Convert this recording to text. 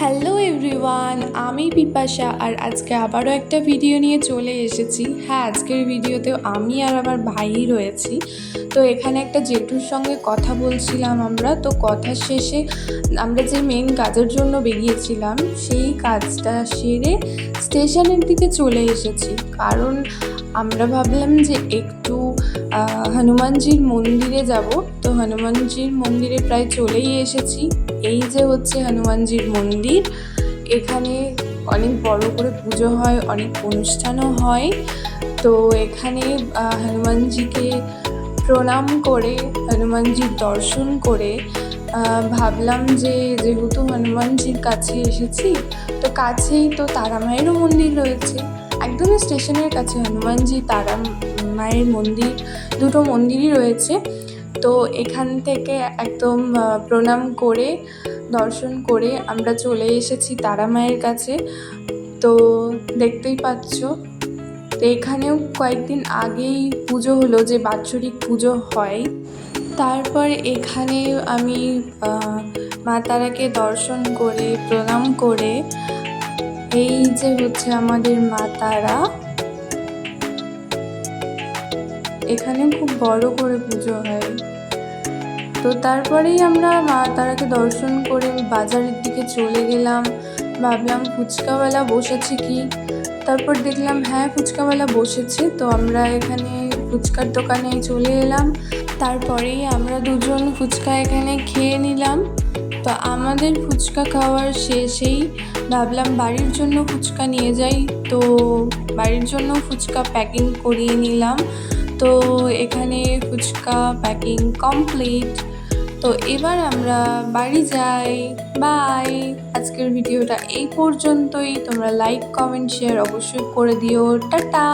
Hello everyone, আমি পিপাসা আর আজকে আবারও একটা ভিডিও নিয়ে চলে এসেছি। হ্যাঁ, আজকের ভিডিওতেও আমি আর আমার ভাই রয়েছি। তো এখানে একটা জেঠুর সঙ্গে কথা বলছিলাম আমরা। তো কথা শেষে আমরা যে মেন কাজের জন্য বেরিয়েছিলাম সেই কাজটা সেরে স্টেশনের দিকে চলে এসেছি। কারণ আমরা ভাবলাম যে একটু হনুমানজির মন্দিরে যাব। তো হনুমানজির মন্দিরে প্রায় চলেই এসেছি। এই যে হচ্ছে হনুমানজির মন্দির। এখানে অনেক বড় করে পুজো হয়, অনেক অনুষ্ঠানও হয়। তো এখানে হনুমানজিকে প্রণাম করে, হনুমানজির দর্শন করে ভাবলাম যে যেহেতু হনুমানজির কাছে এসেছি, তো কাছেই তো তারা মায়েরও মন্দির রয়েছে। একদমই স্টেশনের কাছে হনুমানজি তারা মায়ের মন্দির, দুটো মন্দিরই রয়েছে। তো এখান থেকে একদম প্রণাম করে, দর্শন করে আমরা চলে এসেছি তারা মায়ের কাছে। তো দেখতেই পাচ্ছ, তো এখানেও কয়েকদিন আগেই পুজো হলো, যে বাৎসরিক পুজো হয়। তারপর এখানে আমি মা তারাকে দর্শন করে, প্রণাম করে, এই যে হচ্ছে আমাদের মা তারা। এখানে খুব বড় করে পুজো হয়। তো তারপরেই আমরা মা তারাকে দর্শন করে বাজারের দিকে চলে গেলাম। ভাবলাম ফুচকাওয়ালা বসেছে কি, তারপর দেখলাম হ্যাঁ ফুচকাওয়ালা বসেছে। তো আমরা এখানে ফুচকার দোকানে চলে এলাম। তারপরেই আমরা দুজন ফুচকা এখানে খেয়ে নিলাম। তো আমাদের ফুচকা খাওয়ার শেষেই ভাবলাম বাড়ির জন্য ফুচকা নিয়ে যাই। তো বাড়ির জন্য ফুচকা প্যাকিং করিয়ে নিলাম। তো এখানে ফুচকা প্যাকিং কমপ্লিট। তো এবার আমরা বাড়ি যাই। বাই। আজকের ভিডিওটা এই পর্যন্তই। তোমরা লাইক, কমেন্ট, শেয়ার অবশ্যই করে দিও। টাটা।